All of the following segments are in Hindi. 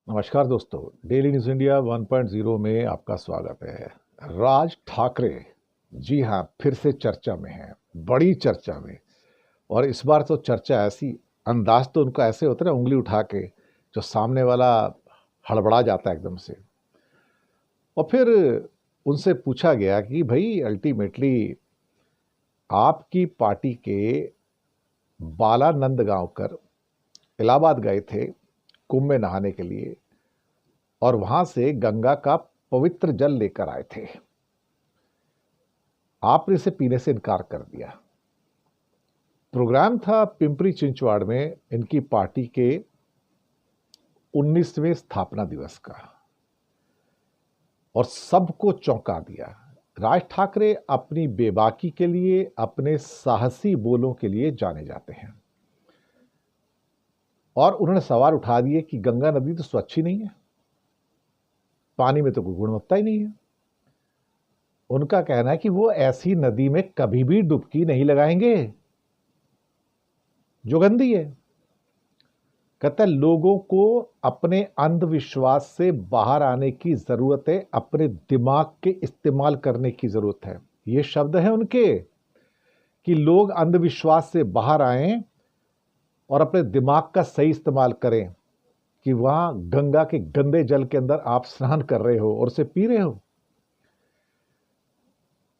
नमस्कार दोस्तों। डेली न्यूज़ इंडिया 1.0 में आपका स्वागत है। राज ठाकरे, जी हाँ, फिर से चर्चा में हैं, बड़ी चर्चा में। और इस बार तो चर्चा ऐसी, अंदाज तो उनका ऐसे होता है ना, उंगली उठा के जो सामने वाला हड़बड़ा जाता है एकदम से। और फिर उनसे पूछा गया कि भाई अल्टीमेटली आपकी पार्टी के बालानंद गांवकर इलाहाबाद गए थे कुंभ में नहाने के लिए, और वहां से गंगा का पवित्र जल लेकर आए थे। आपने इसे पीने से इनकार कर दिया। प्रोग्राम था पिंपरी चिंचवाड़ में इनकी पार्टी के 19वें स्थापना दिवस का, और सबको चौंका दिया। राज ठाकरे अपनी बेबाकी के लिए, अपने साहसी बोलों के लिए जाने जाते हैं, और उन्होंने सवाल उठा दिए कि गंगा नदी तो स्वच्छ ही नहीं है, पानी में तो कोई गुणवत्ता ही नहीं है। उनका कहना है कि वो ऐसी नदी में कभी भी डुबकी नहीं लगाएंगे जो गंदी है। कहता है लोगों को अपने अंधविश्वास से बाहर आने की जरूरत है, अपने दिमाग के इस्तेमाल करने की जरूरत है। ये शब्द है उनके कि लोग अंधविश्वास से बाहर आएं और अपने दिमाग का सही इस्तेमाल करें कि वहां गंगा के गंदे जल के अंदर आप स्नान कर रहे हो और उसे पी रहे हो।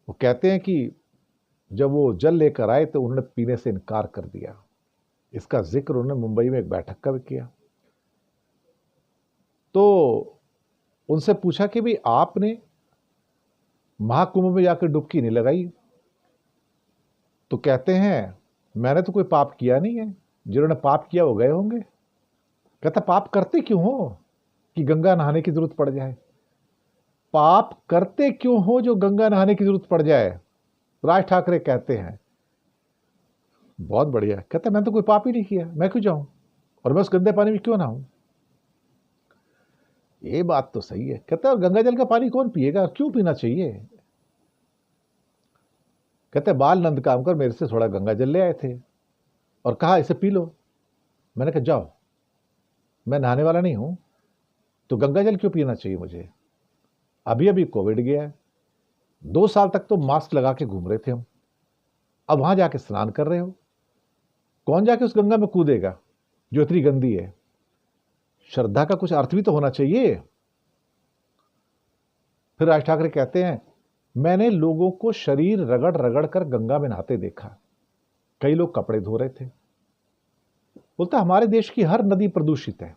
वो कहते हैं कि जब वो जल लेकर आए तो उन्होंने पीने से इनकार कर दिया। इसका जिक्र उन्होंने मुंबई में एक बैठक का भी किया। तो उनसे पूछा कि भाई आपने महाकुंभ में जाकर डुबकी नहीं लगाई। तो कहते हैं मैंने तो कोई पाप किया नहीं है, जिन्होंने पाप किया वो गए होंगे। कहता पाप करते क्यों हो कि गंगा नहाने की जरूरत पड़ जाए? पाप करते क्यों हो जो गंगा नहाने की जरूरत पड़ जाए? राज ठाकरे कहते हैं बहुत बढ़िया। कहता मैंने तो कोई पाप ही नहीं किया, मैं क्यों जाऊं, और मैं उस गंदे पानी में क्यों नहाऊं? ये बात तो सही है। कहता है गंगा जल का पानी कौन पिएगा, क्यों पीना चाहिए? कहते बाल नंद काम कर मेरे से थोड़ा गंगा जल ले आए थे और कहा इसे पी लो। मैंने कहा जाओ, मैं नहाने वाला नहीं हूं, तो गंगा जल क्यों पीना चाहिए मुझे? अभी अभी कोविड गया है, 2 साल तक तो मास्क लगा के घूम रहे थे हम, अब वहां जाके स्नान कर रहे हो। कौन जाके उस गंगा में कूदेगा जो इतनी गंदी है? श्रद्धा का कुछ अर्थ भी तो होना चाहिए। फिर राज ठाकरे कहते हैं मैंने लोगों को शरीर रगड़ रगड़ कर गंगा में नहाते देखा, कई लोग कपड़े धो रहे थे। बोलता हमारे देश की हर नदी प्रदूषित है,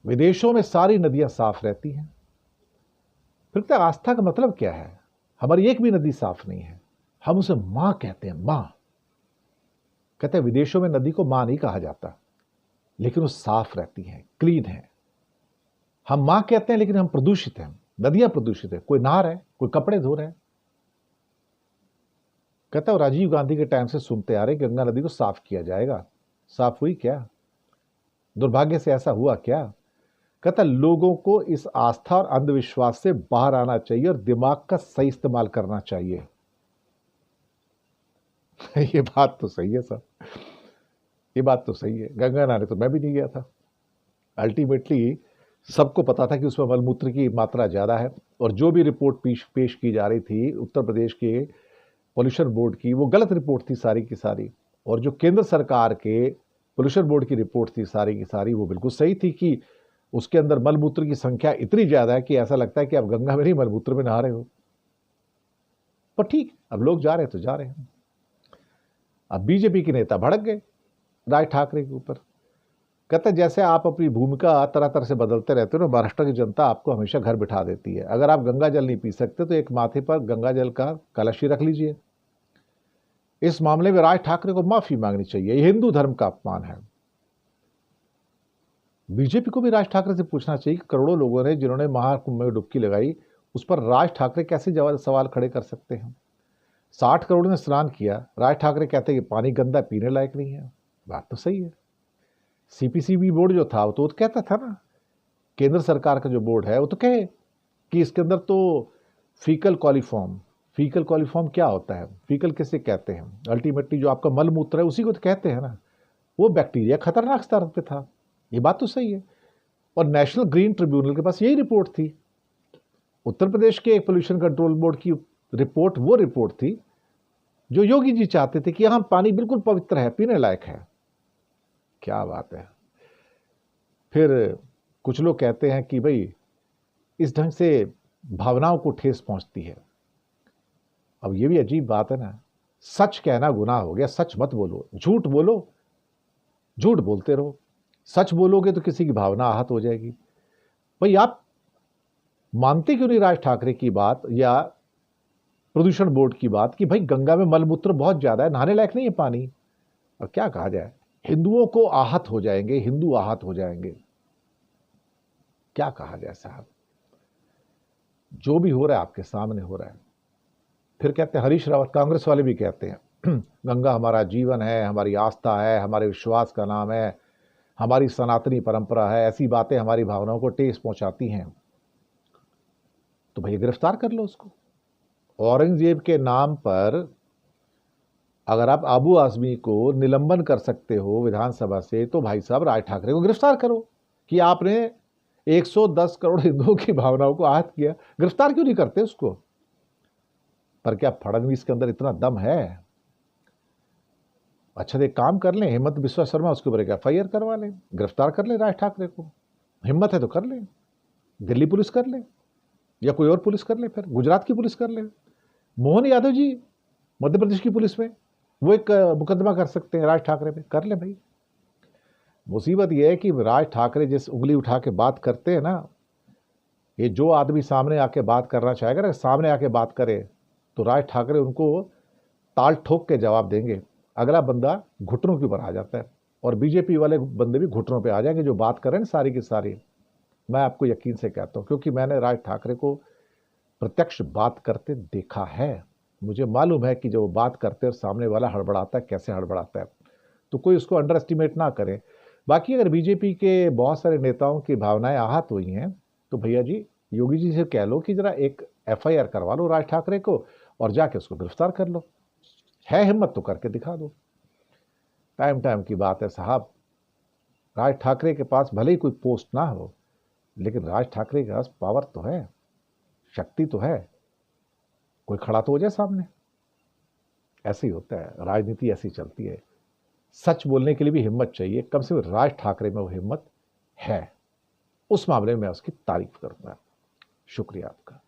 विदेशों में सारी नदियां साफ रहती हैं। फिर तो आस्था का मतलब क्या है? हमारी एक भी नदी साफ नहीं है, हम उसे मां कहते हैं, मां। कहते हैं विदेशों में नदी को मां नहीं कहा जाता, लेकिन वो साफ रहती हैं, क्लीन है। हम मां कहते हैं लेकिन हम प्रदूषित हैं, नदियां प्रदूषित है, कोई नहा रहा है, कोई कपड़े धो रहा है। कहता है राजीव गांधी के टाइम से सुनते आ रहे गंगा नदी को साफ किया जाएगा, साफ हुई क्या? दुर्भाग्य से ऐसा हुआ क्या? कहता लोगों को इस आस्था और अंधविश्वास से बाहर आना चाहिए और दिमाग का सही इस्तेमाल करना चाहिए। ये बात तो सही है सर, ये बात तो सही है। गंगा नहाने तो मैं भी नहीं गया था। अल्टीमेटली सबको पता था कि उसमें मलमूत्र की मात्रा ज़्यादा है, और जो भी रिपोर्ट पेश की जा रही थी उत्तर प्रदेश के पोल्यूशन बोर्ड की, वो गलत रिपोर्ट थी सारी की सारी। और जो केंद्र सरकार के पोल्यूशन बोर्ड की रिपोर्ट थी सारी की सारी, वो बिल्कुल सही थी कि उसके अंदर मलमूत्र की संख्या इतनी ज़्यादा है कि ऐसा लगता है कि आप गंगा में नहीं मलमूत्र में नहा रहे हो। पर ठीक, अब लोग जा रहे हैं तो जा रहे हैं। अब बीजेपी के नेता भड़क गए राज ठाकरे के ऊपर। कहते जैसे आप अपनी भूमिका तरह तरह से बदलते रहते हो ना, महाराष्ट्र की जनता आपको हमेशा घर बिठा देती है। अगर आप गंगा जल नहीं पी सकते तो एक माथे पर गंगा जल का कलश ही रख लीजिए। इस मामले में राज ठाकरे को माफी मांगनी चाहिए, यह हिंदू धर्म का अपमान है। बीजेपी को भी राज ठाकरे से पूछना चाहिए कि करोड़ों लोगों ने जिन्होंने महाकुंभ में डुबकी लगाई, उस पर राज ठाकरे कैसे सवाल खड़े कर सकते हैं? 60 करोड़ ने स्नान किया, राज ठाकरे कहते हैं कि पानी गंदा, पीने लायक नहीं है। बात तो सही है। सीपीसीबी बोर्ड जो था वो तो कहता था ना, केंद्र सरकार का जो बोर्ड है वो तो कहे कि इसके अंदर तो फीकल कॉलीफॉर्म, फीकल कॉलीफॉर्म क्या होता है, फीकल किसे कहते हैं? अल्टीमेटली जो आपका मल मूत्र है उसी को तो कहते हैं ना। वो बैक्टीरिया खतरनाक स्तर पे था, ये बात तो सही है। और नेशनल ग्रीन ट्रिब्यूनल के पास यही रिपोर्ट थी। उत्तर प्रदेश के एक पोल्यूशन कंट्रोल बोर्ड की रिपोर्ट वो रिपोर्ट थी जो योगी जी चाहते थे कि यहां पानी बिल्कुल पवित्र है, पीने लायक है। क्या बात है। फिर कुछ लोग कहते हैं कि भाई इस ढंग से भावनाओं को ठेस पहुंचती है। अब ये भी अजीब बात है ना, सच कहना गुनाह हो गया। सच मत बोलो, झूठ बोलो, झूठ बोलते रहो। सच बोलोगे तो किसी की भावना आहत हो जाएगी। भाई आप मानते क्यों नहीं राज ठाकरे की बात या प्रदूषण बोर्ड की बात कि भाई गंगा में मलमूत्र बहुत ज्यादा है, नहाने लायक नहीं है पानी। और क्या कहा जाए, हिंदुओं को आहत हो जाएंगे, हिंदू आहत हो जाएंगे। क्या कहा जाए साहब, जो भी हो रहा है आपके सामने हो रहा है। फिर कहते हैं हरीश रावत, कांग्रेस वाले भी कहते हैं गंगा हमारा जीवन है, हमारी आस्था है, हमारे विश्वास का नाम है, हमारी सनातनी परंपरा है। ऐसी बातें हमारी भावनाओं को ठेस पहुंचाती हैं। तो भैया गिरफ्तार कर लो उसको। औरंगजेब के नाम पर अगर आप आबू आजमी को निलंबन कर सकते हो विधानसभा से, तो भाई साहब राज ठाकरे को गिरफ्तार करो कि आपने 110 करोड़ हिंदुओं की भावनाओं को आहत किया। गिरफ्तार क्यों नहीं करते उसको? पर क्या फडणवीस के अंदर इतना दम है? अच्छा एक काम कर लें, हेमंत बिस्वा शर्मा उसके ऊपर FIR करवा लें, गिरफ्तार कर लें राज ठाकरे को। हिम्मत है तो कर लें, दिल्ली पुलिस कर ले या कोई और पुलिस कर ले, फिर गुजरात की पुलिस कर ले, मोहन यादव जी मध्य प्रदेश की पुलिस में वो एक मुकदमा कर सकते हैं राज ठाकरे पे, कर ले भाई। मुसीबत यह है कि राज ठाकरे जिस उंगली उठा के बात करते हैं ना, ये जो आदमी सामने आके बात करना चाहेगा ना, सामने आके बात करे तो राज ठाकरे उनको ताल ठोक के जवाब देंगे। अगला बंदा घुटनों के ऊपर आ जाता है और बीजेपी वाले बंदे भी घुटनों पे आ जाएंगे जो बात कर रहे हैं सारी की सारी। मैं आपको यकीन से कहता हूं क्योंकि मैंने राज ठाकरे को प्रत्यक्ष बात करते देखा है। मुझे मालूम है कि जो बात करते और सामने वाला हड़बड़ाता है, कैसे हड़बड़ाता है। तो कोई उसको अंडर एस्टिमेट ना करे। बाकी अगर बीजेपी के बहुत सारे नेताओं की भावनाएं आहत हुई हैं तो भैया जी योगी जी से कह लो कि जरा एक FIR करवा लो राज ठाकरे को और जाके उसको गिरफ्तार कर लो। है हिम्मत तो करके दिखा दो। टाइम टाइम की बात है साहब, राज ठाकरे के पास भले ही कोई पोस्ट ना हो, लेकिन राज ठाकरे के पास पावर तो है, शक्ति तो है। कोई खड़ा तो हो जाए सामने। ऐसे ही होता है, राजनीति ऐसी चलती है। सच बोलने के लिए भी हिम्मत चाहिए, कम से कम राज ठाकरे में वो हिम्मत है। उस मामले में मैं उसकी तारीफ करूंगा। शुक्रिया आपका।